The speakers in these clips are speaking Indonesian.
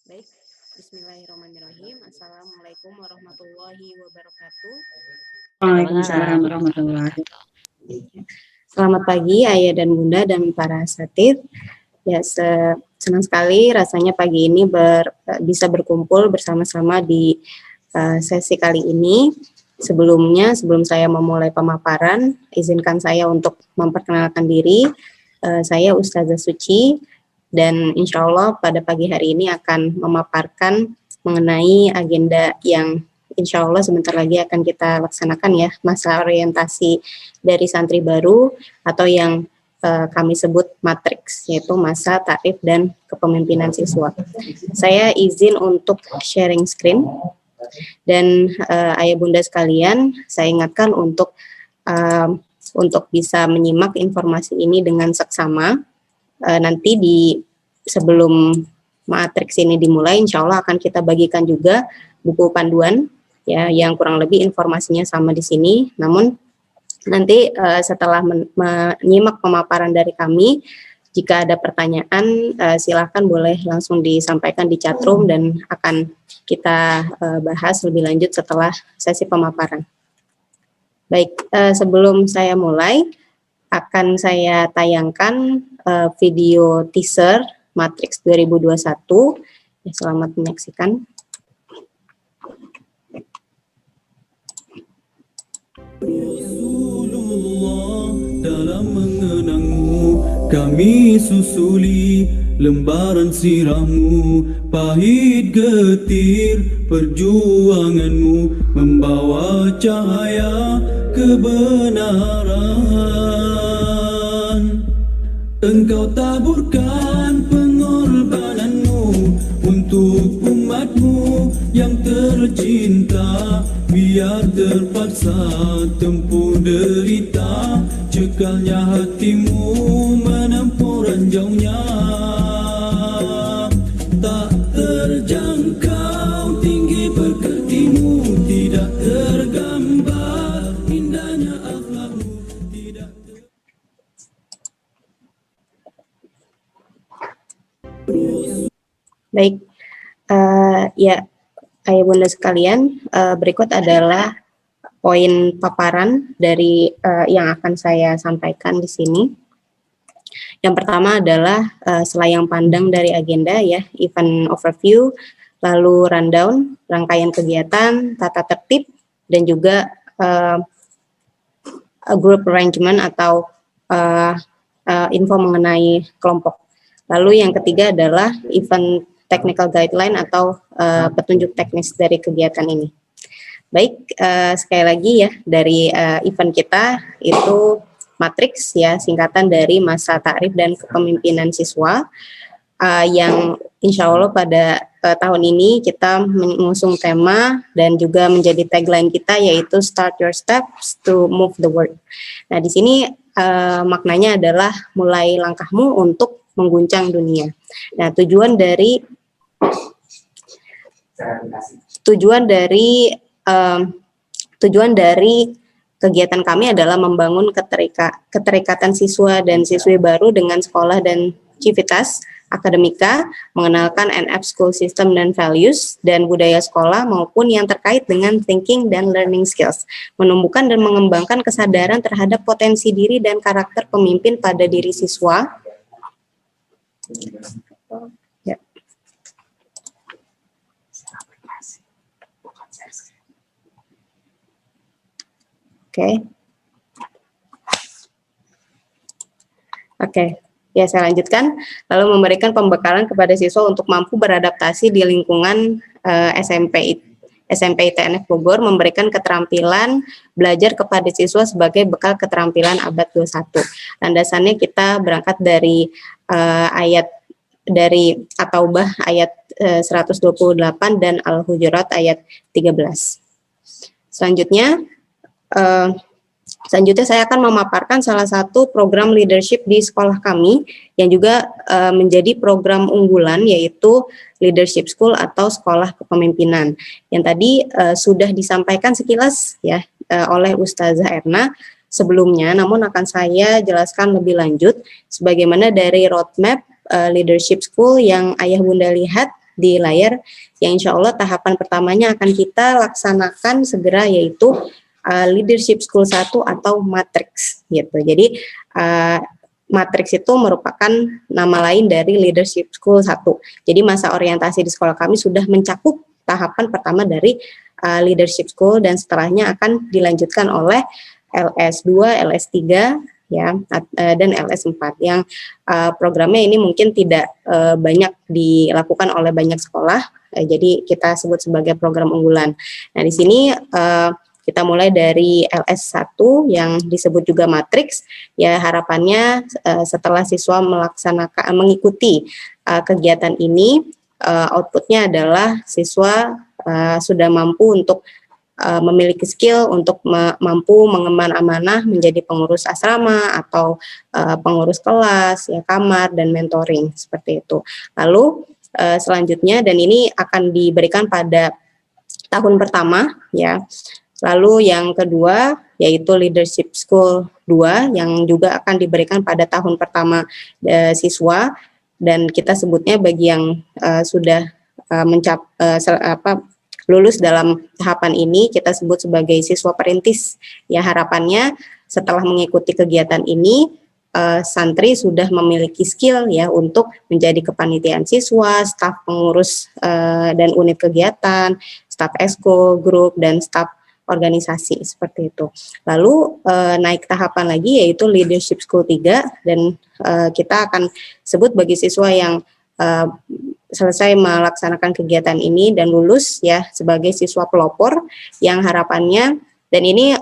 Baik, bismillahirrahmanirrahim. Assalamualaikum warahmatullahi wabarakatuh. Waalaikumsalam warahmatullahi. Selamat pagi Ayah dan Bunda dan para asatidz. Ya, senang sekali rasanya pagi ini bisa berkumpul bersama-sama di sesi kali ini. Sebelum saya memulai pemaparan, izinkan saya untuk memperkenalkan diri. Saya Ustazah Suci, dan insya Allah pada pagi hari ini akan memaparkan mengenai agenda yang insya Allah sebentar lagi akan kita laksanakan ya, masa orientasi dari santri baru atau yang kami sebut matriks, yaitu masa takrif dan kepemimpinan siswa. Saya izin untuk sharing screen, dan ayah bunda sekalian, saya ingatkan untuk bisa menyimak informasi ini dengan seksama. Nanti sebelum matriks ini dimulai, insya Allah akan kita bagikan juga buku panduan ya, yang kurang lebih informasinya sama di sini. Namun nanti setelah menyimak pemaparan dari kami, jika ada pertanyaan silakan boleh langsung disampaikan di chatroom dan akan kita bahas lebih lanjut setelah sesi pemaparan. Baik, sebelum saya mulai, akan saya tayangkan video teaser Matrix 2021. Ya, selamat menyaksikan. Rasulullah, dalam mengenangmu kami susuli lembaran sirahmu, pahit getir perjuanganmu membawa cahaya kebenaran. Engkau taburkan pengorbananmu untuk umatmu yang tercinta, biar terpaksa tempuh derita, cekalnya hatimu menempuh ranjaunya. Tak terjangkau tinggi perketimu, tidak tergambar indahnya akhlakmu, tidak Baik, ya ayah bunda sekalian, berikut adalah poin paparan dari yang akan saya sampaikan di sini. Yang pertama adalah selayang pandang dari agenda ya, event overview, lalu rundown, rangkaian kegiatan, tata tertib, dan juga group arrangement atau info mengenai kelompok. Lalu yang ketiga adalah event technical guideline atau petunjuk teknis dari kegiatan ini. Baik, sekali lagi ya, dari event kita itu matriks ya, singkatan dari masa takrif dan kepemimpinan siswa, yang insya Allah pada tahun ini kita mengusung tema dan juga menjadi tagline kita, yaitu Start Your Steps to Move the World. Nah, di sini maknanya adalah mulai langkahmu untuk mengguncang dunia. Nah, tujuan dari kegiatan kami adalah membangun keterikatan siswa dan siswi baru dengan sekolah dan civitas akademika, mengenalkan NF School System dan values dan budaya sekolah maupun yang terkait dengan thinking dan learning skills, menumbuhkan dan mengembangkan kesadaran terhadap potensi diri dan karakter pemimpin pada diri siswa. Ya. Oke, ya saya lanjutkan. Lalu memberikan pembekalan kepada siswa untuk mampu beradaptasi di lingkungan SMP ITNF Bogor, memberikan keterampilan belajar kepada siswa sebagai bekal keterampilan abad 21. Landasannya kita berangkat dari ayat dari At-Taubah ayat 128 dan Al-Hujurat ayat 13. Selanjutnya saya akan memaparkan salah satu program leadership di sekolah kami yang juga menjadi program unggulan, yaitu Leadership School atau Sekolah Kepemimpinan yang tadi sudah disampaikan sekilas ya oleh Ustazah Erna sebelumnya, namun akan saya jelaskan lebih lanjut sebagaimana dari roadmap Leadership School yang ayah bunda lihat di layar, yang insya Allah tahapan pertamanya akan kita laksanakan segera, yaitu Leadership School 1 atau Matrix gitu. Jadi Matrix itu merupakan nama lain dari Leadership School 1. Jadi masa orientasi di sekolah kami sudah mencakup tahapan pertama dari Leadership School, dan setelahnya akan dilanjutkan oleh LS2, LS3 ya, dan LS4 yang programnya ini mungkin tidak banyak dilakukan oleh banyak sekolah, jadi kita sebut sebagai program unggulan. Nah, di sini kita mulai dari LS1 yang disebut juga Matrix, ya harapannya setelah siswa mengikuti kegiatan ini, outputnya adalah siswa sudah mampu untuk memiliki skill untuk mampu mengemban amanah menjadi pengurus asrama atau pengurus kelas, ya kamar, dan mentoring seperti itu. Lalu selanjutnya, dan ini akan diberikan pada tahun pertama ya. Lalu yang kedua yaitu Leadership School 2 yang juga akan diberikan pada tahun pertama siswa, dan kita sebutnya bagi yang sudah lulus dalam tahapan ini kita sebut sebagai siswa perintis. Ya harapannya setelah mengikuti kegiatan ini santri sudah memiliki skill ya untuk menjadi kepanitiaan siswa, staf pengurus dan unit kegiatan, staf esko, grup, dan staf organisasi seperti itu. Lalu naik tahapan lagi yaitu Leadership School 3, dan kita akan sebut bagi siswa yang selesai melaksanakan kegiatan ini dan lulus ya sebagai siswa pelopor yang harapannya, dan ini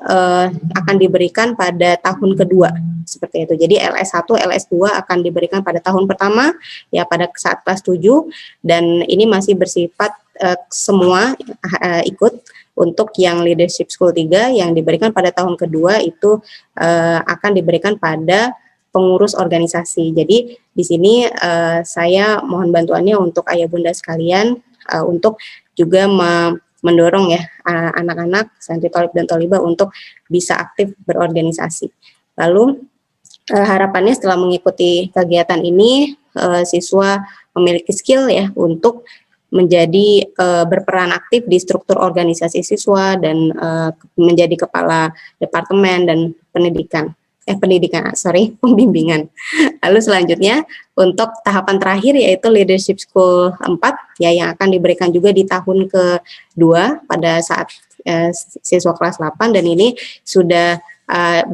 akan diberikan pada tahun kedua seperti itu. Jadi LS1, LS2 akan diberikan pada tahun pertama ya pada saat kelas 7, dan ini masih bersifat semua ikut. Untuk yang Leadership School 3 yang diberikan pada tahun kedua itu akan diberikan pada pengurus organisasi. Jadi di sini saya mohon bantuannya untuk ayah bunda sekalian untuk juga mendorong ya anak-anak santri thalib dan thalibah untuk bisa aktif berorganisasi. Lalu harapannya setelah mengikuti kegiatan ini siswa memiliki skill ya untuk menjadi berperan aktif di struktur organisasi siswa dan menjadi kepala departemen dan pembimbingan. Lalu selanjutnya untuk tahapan terakhir yaitu Leadership School 4 ya yang akan diberikan juga di tahun kedua pada saat siswa kelas 8, dan ini sudah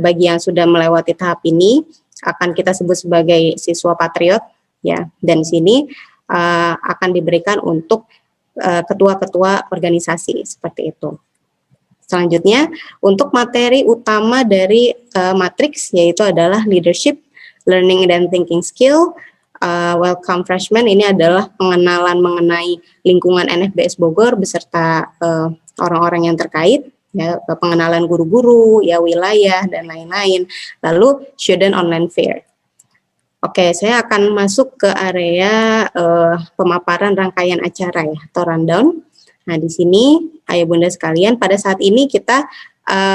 bagi yang sudah melewati tahap ini akan kita sebut sebagai siswa patriot ya, dan di sini akan diberikan untuk ketua-ketua organisasi seperti itu. Selanjutnya untuk materi utama dari Matrix yaitu adalah Leadership, Learning and Thinking Skill, Welcome Freshman, ini adalah pengenalan mengenai lingkungan NFBS Bogor beserta orang-orang yang terkait, ya, pengenalan guru-guru, ya wilayah dan lain-lain. Lalu Student Online Fair. Oke, saya akan masuk ke area pemaparan rangkaian acara ya, atau rundown. Nah, di sini ayah bunda sekalian, pada saat ini kita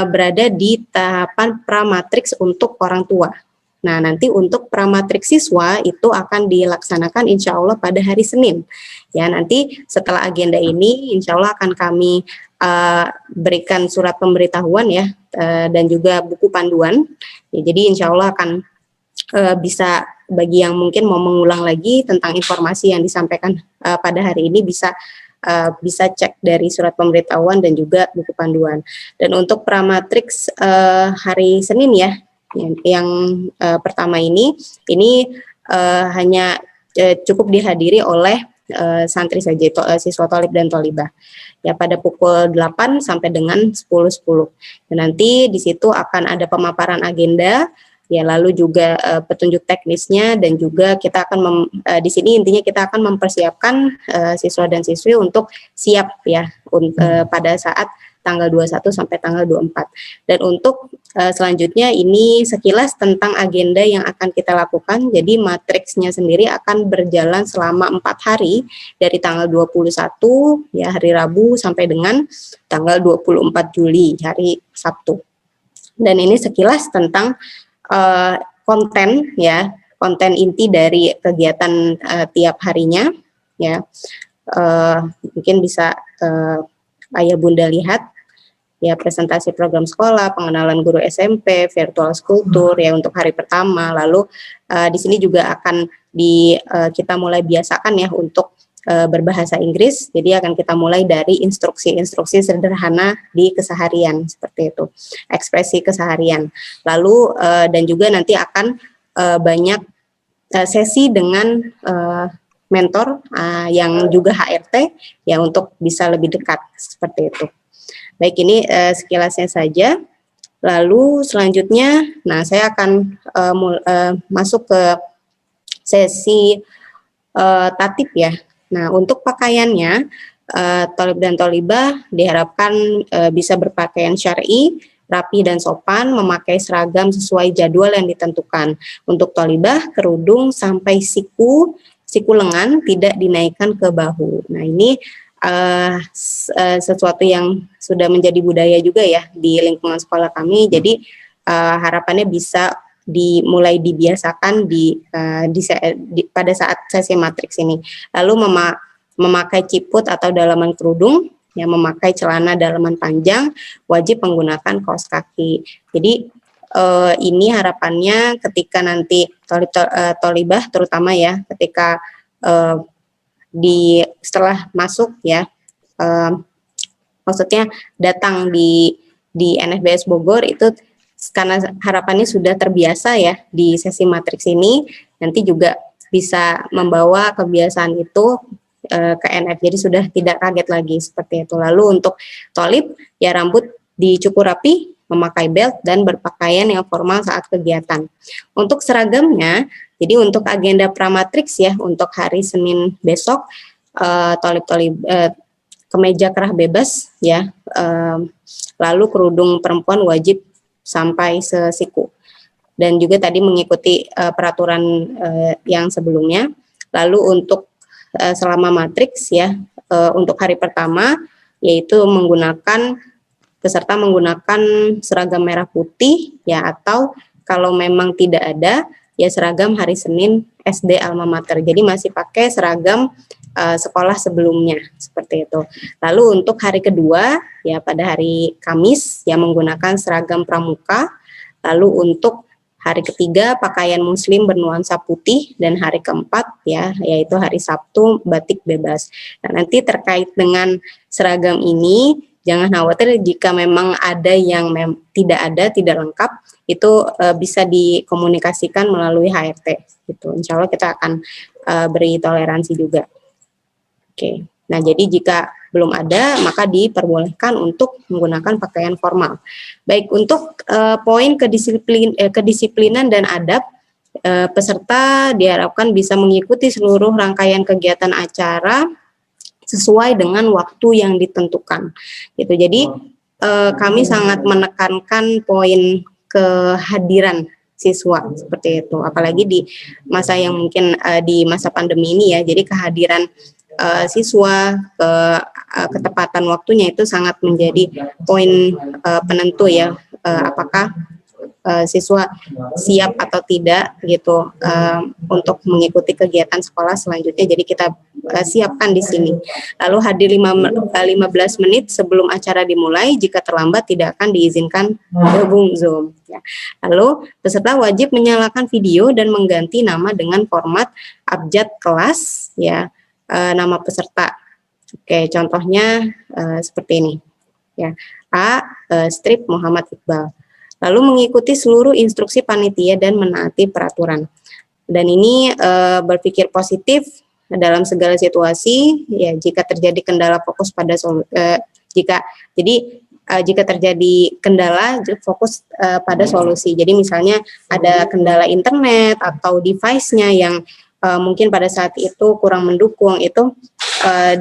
berada di tahapan pramatrix untuk orang tua. Nah, nanti untuk pramatrix siswa itu akan dilaksanakan insya Allah pada hari Senin. Ya, nanti setelah agenda ini insya Allah akan kami berikan surat pemberitahuan ya, dan juga buku panduan. Ya, jadi insya Allah akan bisa bagi yang mungkin mau mengulang lagi tentang informasi yang disampaikan pada hari ini bisa cek dari surat pemberitahuan dan juga buku panduan. Dan untuk pramatrix hari Senin ya, yang pertama ini hanya cukup dihadiri oleh santri saja, siswa thalib dan thalibah. Ya pada pukul 8 sampai dengan 10.10. Dan nanti di situ akan ada pemaparan agenda. Ya, lalu juga petunjuk teknisnya, dan juga kita akan di sini intinya kita akan mempersiapkan siswa dan siswi untuk siap ya pada saat tanggal 21 sampai tanggal 24. Dan untuk selanjutnya ini sekilas tentang agenda yang akan kita lakukan. Jadi matriksnya sendiri akan berjalan selama 4 hari dari tanggal 21 ya hari Rabu sampai dengan tanggal 24 Juli hari Sabtu. Dan ini sekilas tentang konten inti dari kegiatan tiap harinya ya. mungkin bisa Ayah Bunda lihat ya, presentasi program sekolah, pengenalan guru SMP, virtual school tour ya untuk hari pertama. Lalu di sini juga akan kita mulai biasakan ya untuk berbahasa Inggris. Jadi akan kita mulai dari instruksi-instruksi sederhana di keseharian seperti itu, ekspresi keseharian. Lalu dan juga nanti akan banyak sesi dengan mentor yang juga HRT ya untuk bisa lebih dekat seperti itu. Baik, ini sekilasnya saja. Lalu selanjutnya, nah saya akan masuk ke sesi tatip ya. Nah, untuk pakaiannya, tolib dan tolibah diharapkan bisa berpakaian syar'i, rapi dan sopan, memakai seragam sesuai jadwal yang ditentukan. Untuk tolibah, kerudung sampai siku lengan tidak dinaikkan ke bahu. Nah, ini sesuatu yang sudah menjadi budaya juga ya di lingkungan sekolah kami. Jadi harapannya bisa mulai dibiasakan pada saat sesi matriks ini. Lalu memakai ciput atau dalaman kerudung, ya, memakai celana dalaman panjang, wajib menggunakan kaos kaki. Jadi ini harapannya ketika nanti tolibah terutama ya, ketika setelah masuk ya, maksudnya datang di NFBS Bogor itu, karena harapannya sudah terbiasa ya di sesi matriks ini, nanti juga bisa membawa kebiasaan itu ke NF, jadi sudah tidak kaget lagi seperti itu. Lalu untuk tolib ya, rambut dicukur rapi, memakai belt dan berpakaian yang formal saat kegiatan. Untuk seragamnya, jadi untuk agenda pramatriks ya, untuk hari Senin besok tolib kemeja kerah bebas ya, lalu kerudung perempuan wajib sampai sesiku, dan juga tadi mengikuti peraturan yang sebelumnya. Lalu untuk selama matriks ya, untuk hari pertama yaitu peserta menggunakan seragam merah putih ya, atau kalau memang tidak ada ya seragam hari Senin SD alma mater, jadi masih pakai seragam sekolah sebelumnya seperti itu. Lalu untuk hari kedua ya, pada hari Kamis ya menggunakan seragam pramuka. Lalu untuk hari ketiga pakaian muslim bernuansa putih, dan hari keempat ya yaitu hari Sabtu batik bebas. Nah, nanti terkait dengan seragam ini jangan khawatir jika memang ada yang tidak lengkap, itu bisa dikomunikasikan melalui HRT gitu. Insya Allah kita akan beri toleransi juga. Oke, nah jadi jika belum ada maka diperbolehkan untuk menggunakan pakaian formal. Baik, untuk poin kedisiplinan dan adab, peserta diharapkan bisa mengikuti seluruh rangkaian kegiatan acara sesuai dengan waktu yang ditentukan. Gitu. Jadi kami sangat menekankan poin kehadiran siswa seperti itu, apalagi di masa yang mungkin di masa pandemi ini ya. Jadi kehadiran siswa, ketepatan waktunya itu sangat menjadi poin penentu ya, apakah siswa siap atau tidak gitu untuk mengikuti kegiatan sekolah selanjutnya. Jadi kita siapkan di sini. Lalu hadir 15 menit sebelum acara dimulai, jika terlambat tidak akan diizinkan gabung Zoom ya. Lalu peserta wajib menyalakan video dan mengganti nama dengan format abjad kelas ya, nama peserta. Oke, contohnya seperti ini ya. A. Strip Muhammad Iqbal. Lalu mengikuti seluruh instruksi panitia dan menaati peraturan. Dan ini berpikir positif dalam segala situasi ya, jika terjadi kendala fokus pada jika terjadi kendala fokus pada solusi. Jadi misalnya ada kendala internet atau device-nya yang mungkin pada saat itu kurang mendukung, itu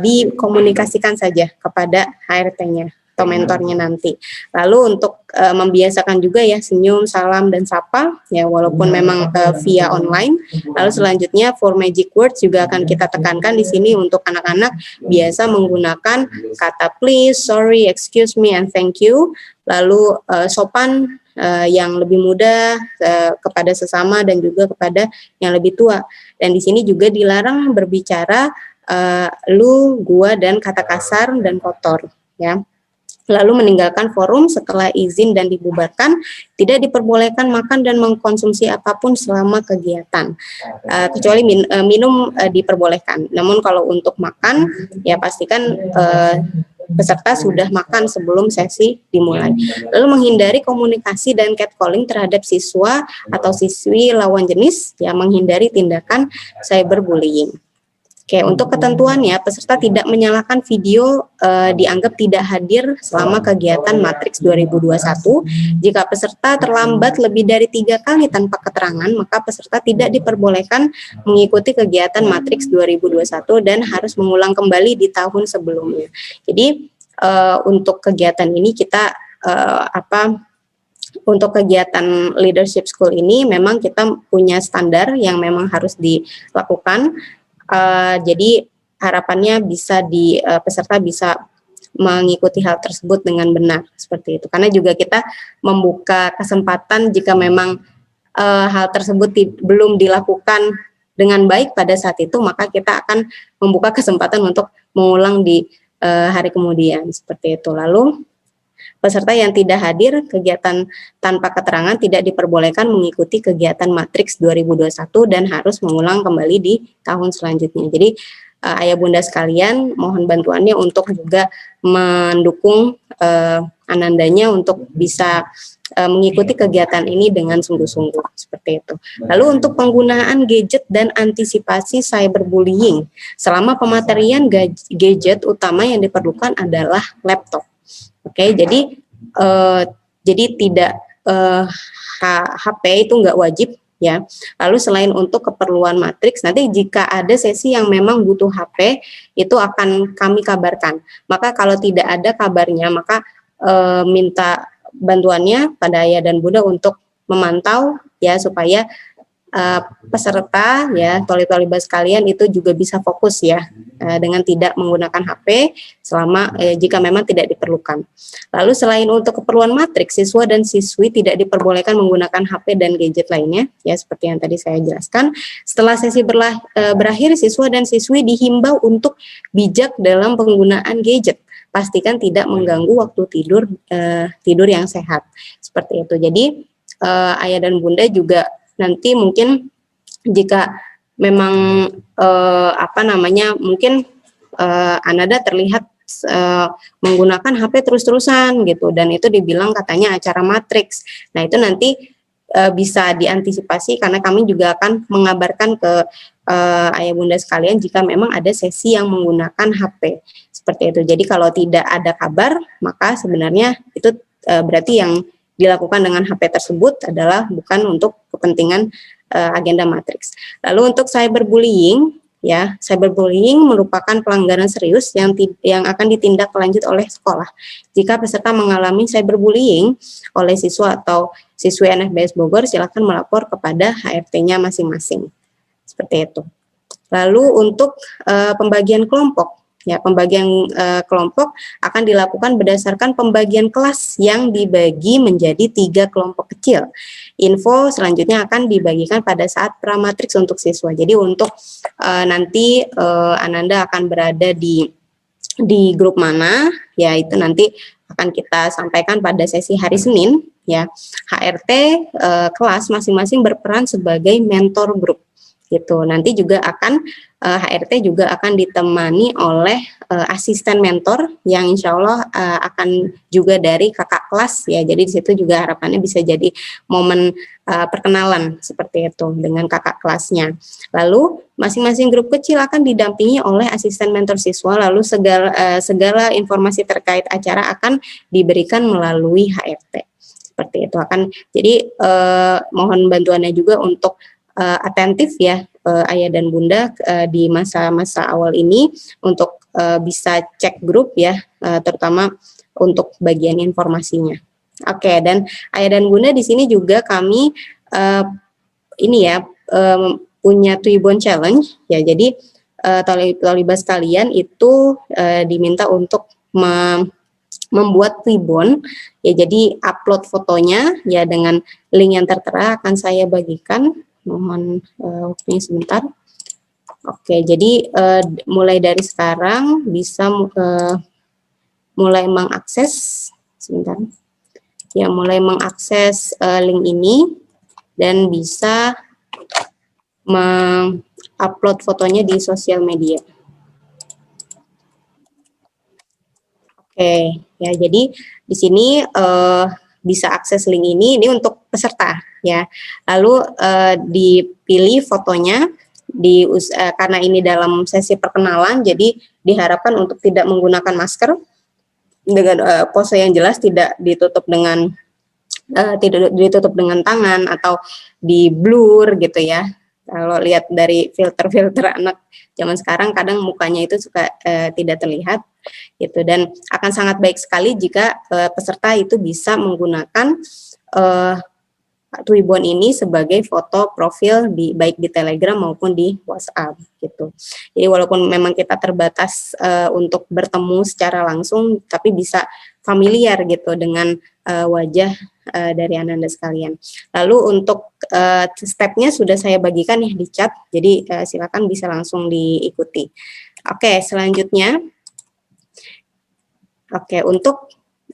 dikomunikasikan saja kepada HRT-nya atau mentornya nanti. Lalu untuk membiasakan juga ya senyum, salam, dan sapa ya, walaupun memang via online. Lalu selanjutnya for magic words juga akan kita tekankan di sini untuk anak-anak biasa menggunakan kata please, sorry, excuse me, and thank you. Lalu sopan yang lebih muda kepada sesama dan juga kepada yang lebih tua. Dan di sini juga dilarang berbicara lu, gua, dan kata kasar dan kotor, ya. Lalu meninggalkan forum setelah izin dan dibubarkan, tidak diperbolehkan makan dan mengkonsumsi apapun selama kegiatan, kecuali minum diperbolehkan. Namun kalau untuk makan, ya pastikan peserta sudah makan sebelum sesi dimulai. Lalu menghindari komunikasi dan catcalling terhadap siswa atau siswi lawan jenis, ya menghindari tindakan cyberbullying. Oke, untuk ketentuannya, peserta tidak menyalakan video dianggap tidak hadir selama kegiatan Matriks 2021. Jika peserta terlambat lebih dari 3 kali tanpa keterangan, maka peserta tidak diperbolehkan mengikuti kegiatan Matriks 2021 dan harus mengulang kembali di tahun sebelumnya. Jadi, untuk kegiatan ini kita untuk kegiatan leadership school ini memang kita punya standar yang memang harus dilakukan. Jadi harapannya bisa peserta bisa mengikuti hal tersebut dengan benar seperti itu. Karena juga kita membuka kesempatan jika memang hal tersebut belum dilakukan dengan baik pada saat itu, maka kita akan membuka kesempatan untuk mengulang di hari kemudian seperti itu. Lalu peserta yang tidak hadir kegiatan tanpa keterangan tidak diperbolehkan mengikuti kegiatan Matriks 2021 dan harus mengulang kembali di tahun selanjutnya. Jadi ayah bunda sekalian, mohon bantuannya untuk juga mendukung anandanya untuk bisa mengikuti kegiatan ini dengan sungguh-sungguh seperti itu. Lalu untuk penggunaan gadget dan antisipasi cyberbullying, selama pematerian gadget utama yang diperlukan adalah laptop. Oke, jadi tidak HP itu nggak wajib, ya. Lalu selain untuk keperluan matriks, nanti jika ada sesi yang memang butuh HP, itu akan kami kabarkan. Maka kalau tidak ada kabarnya, maka minta bantuannya pada ayah dan bunda untuk memantau, ya, supaya peserta, ya, tolib-tolibah sekalian itu juga bisa fokus, ya, dengan tidak menggunakan HP selama jika memang tidak diperlukan. Lalu selain untuk keperluan matriks, siswa dan siswi tidak diperbolehkan menggunakan HP dan gadget lainnya, ya, seperti yang tadi saya jelaskan. Setelah sesi berakhir, siswa dan siswi dihimbau untuk bijak dalam penggunaan gadget. Pastikan tidak mengganggu waktu tidur yang sehat, seperti itu. Jadi ayah dan bunda juga nanti mungkin jika memang mungkin Ananda terlihat menggunakan HP terus-terusan gitu, dan itu dibilang katanya acara matriks. Nah, itu nanti bisa diantisipasi karena kami juga akan mengabarkan ke ayah bunda sekalian jika memang ada sesi yang menggunakan HP seperti itu. Jadi kalau tidak ada kabar, maka sebenarnya itu berarti yang dilakukan dengan HP tersebut adalah bukan untuk kepentingan agenda matriks. Lalu untuk cyberbullying, ya, cyberbullying merupakan pelanggaran serius yang akan ditindaklanjut oleh sekolah. Jika peserta mengalami cyberbullying oleh siswa atau siswi NFBS Bogor, silakan melapor kepada HRT-nya masing-masing. Seperti itu. Lalu untuk pembagian kelompok, ya, pembagian kelompok akan dilakukan berdasarkan pembagian kelas yang dibagi menjadi 3 kelompok kecil. Info selanjutnya akan dibagikan pada saat pramatriks untuk siswa. Jadi untuk nanti Ananda akan berada di grup mana, ya, itu nanti akan kita sampaikan pada sesi hari Senin, ya. HRT kelas masing-masing berperan sebagai mentor grup. Gitu. Nanti juga akan HRT juga akan ditemani oleh asisten mentor yang insya Allah akan juga dari kakak kelas, ya. Jadi di situ juga harapannya bisa jadi momen perkenalan seperti itu dengan kakak kelasnya. Lalu masing-masing grup kecil akan didampingi oleh asisten mentor siswa. Lalu segala informasi terkait acara akan diberikan melalui HRT. Seperti itu akan. Jadi mohon bantuannya juga untuk atentif, ya, ayah dan bunda di masa-masa awal ini untuk bisa cek grup, ya, terutama untuk bagian informasinya. Oke, dan ayah dan bunda di sini juga kami punya Twibbon Challenge, ya. Jadi tolibah sekalian itu diminta untuk membuat Twibbon, ya. Jadi upload fotonya, ya, dengan link yang tertera akan saya bagikan. Mohon waktunya sebentar. Oke, jadi mulai dari sekarang bisa mulai mengakses, sebentar, ya mulai mengakses link ini dan bisa mengupload fotonya di sosial media. Oke, ya jadi di sini bisa akses link ini untuk peserta ya. Lalu dipilih fotonya karena ini dalam sesi perkenalan, jadi diharapkan untuk tidak menggunakan masker dengan pose yang jelas, tidak ditutup dengan tangan atau di blur gitu ya. Kalau lihat dari filter-filter anak zaman sekarang, kadang mukanya itu suka tidak terlihat gitu, dan akan sangat baik sekali jika peserta itu bisa menggunakan Twibbon ini sebagai foto profil baik di Telegram maupun di WhatsApp gitu. Jadi walaupun memang kita terbatas untuk bertemu secara langsung, tapi bisa familiar gitu dengan wajah dari Anda sekalian. Lalu untuk stepnya sudah saya bagikan ya di chat, jadi silakan bisa langsung diikuti. Oke, selanjutnya,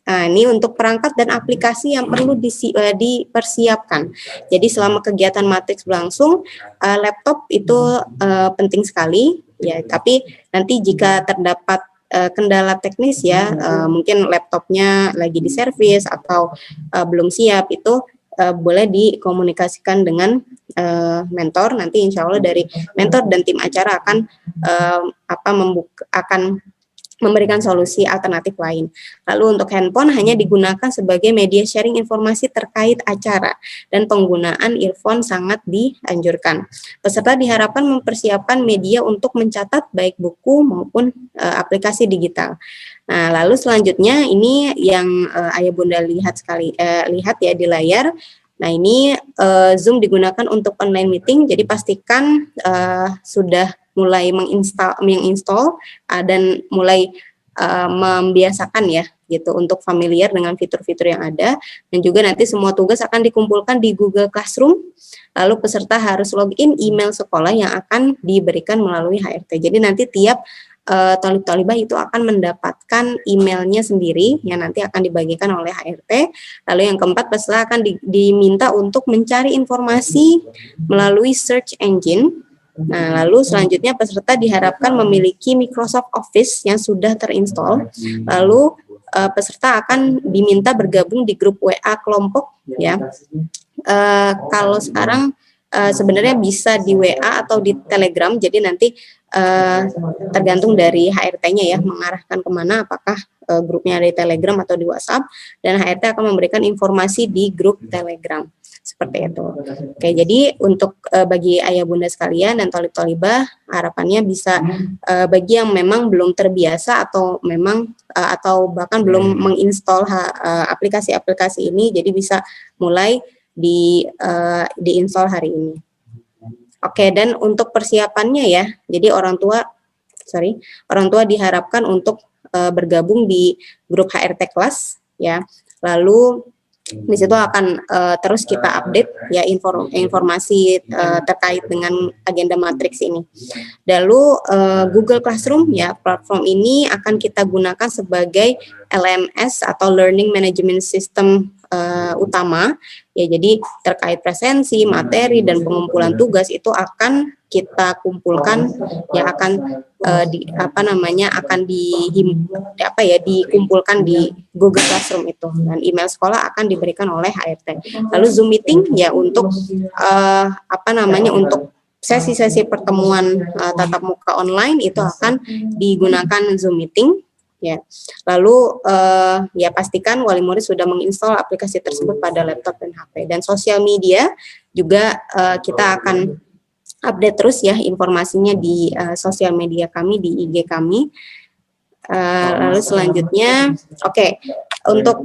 ini untuk perangkat dan aplikasi yang perlu dipersiapkan. Jadi selama kegiatan matriks berlangsung, laptop itu penting sekali ya. Tapi nanti jika terdapat kendala teknis ya, mungkin laptopnya lagi diservis atau belum siap, itu boleh dikomunikasikan dengan mentor. Nanti insya Allah dari mentor dan tim acara akan memberikan solusi alternatif lain. Lalu untuk handphone hanya digunakan sebagai media sharing informasi terkait acara, dan penggunaan earphone sangat dianjurkan. Peserta diharapkan mempersiapkan media untuk mencatat baik buku maupun aplikasi digital. Nah, lalu selanjutnya ini yang Ayah Bunda lihat ya di layar. Nah, ini Zoom digunakan untuk online meeting, jadi pastikan sudah mulai menginstall dan mulai membiasakan ya gitu untuk familiar dengan fitur-fitur yang ada, dan juga nanti semua tugas akan dikumpulkan di Google Classroom. Lalu peserta harus login email sekolah yang akan diberikan melalui HRT. Jadi nanti tiap tolib-tolibah itu akan mendapatkan emailnya sendiri yang nanti akan dibagikan oleh HRT. Lalu yang keempat, peserta akan diminta untuk mencari informasi melalui search engine. Nah, lalu selanjutnya peserta diharapkan memiliki Microsoft Office yang sudah terinstall. Lalu peserta akan diminta bergabung di grup WA kelompok ya. Kalau sekarang sebenarnya bisa di WA atau di Telegram, jadi nanti tergantung dari HRT-nya ya, mengarahkan kemana, apakah grupnya ada di Telegram atau di WhatsApp, dan HRT akan memberikan informasi di grup Telegram. Seperti itu. Oke, jadi untuk bagi ayah bunda sekalian dan tolib-tolibah, harapannya bisa bagi yang memang belum terbiasa atau memang atau bahkan belum menginstall aplikasi-aplikasi ini, jadi bisa mulai diinstall hari ini. Oke, dan untuk persiapannya ya, jadi orang tua diharapkan untuk bergabung di grup HRT kelas ya. Lalu di situ akan terus kita update ya informasi terkait dengan agenda matriks ini. Lalu Google Classroom ya, platform ini akan kita gunakan sebagai LMS atau Learning Management System utama ya. Jadi terkait presensi, materi, dan pengumpulan tugas itu akan kita kumpulkan ya, akan dikumpulkan di Google Classroom itu, dan email sekolah akan diberikan oleh HRT. Lalu Zoom meeting ya untuk untuk sesi-sesi pertemuan tatap muka online itu akan digunakan Zoom meeting ya. Lalu ya pastikan wali murid sudah menginstal aplikasi tersebut pada laptop dan HP. Dan sosial media juga kita akan update terus ya informasinya di sosial media kami, di IG kami. Lalu selanjutnya, untuk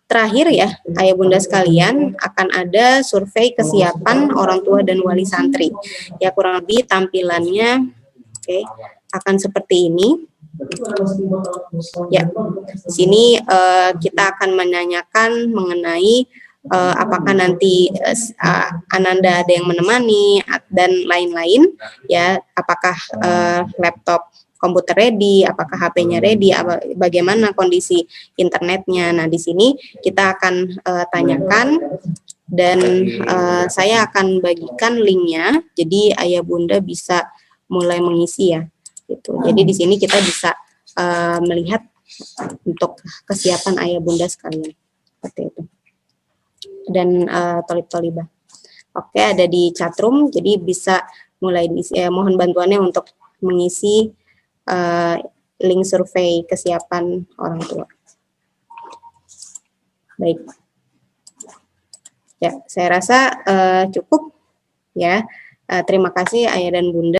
terakhir ya, ayah bunda sekalian, akan ada survei kesiapan orang tua dan wali santri. Ya, kurang lebih tampilannya akan seperti ini. Ya, di sini kita akan menanyakan mengenai apakah nanti Ananda ada yang menemani dan lain-lain ya, apakah laptop komputer ready, apakah HP-nya ready, bagaimana kondisi internetnya. Nah, di sini kita akan tanyakan dan saya akan bagikan linknya, jadi ayah bunda bisa mulai mengisi ya. Gitu. Jadi di sini kita bisa melihat untuk kesiapan ayah bunda sekalian, seperti itu. Dan tolib-tolibah. Oke, ada di chatroom, jadi bisa mulai diisi, mohon bantuannya untuk mengisi link survei kesiapan orang tua. Baik. Ya, saya rasa cukup ya. Terima kasih ayah dan bunda.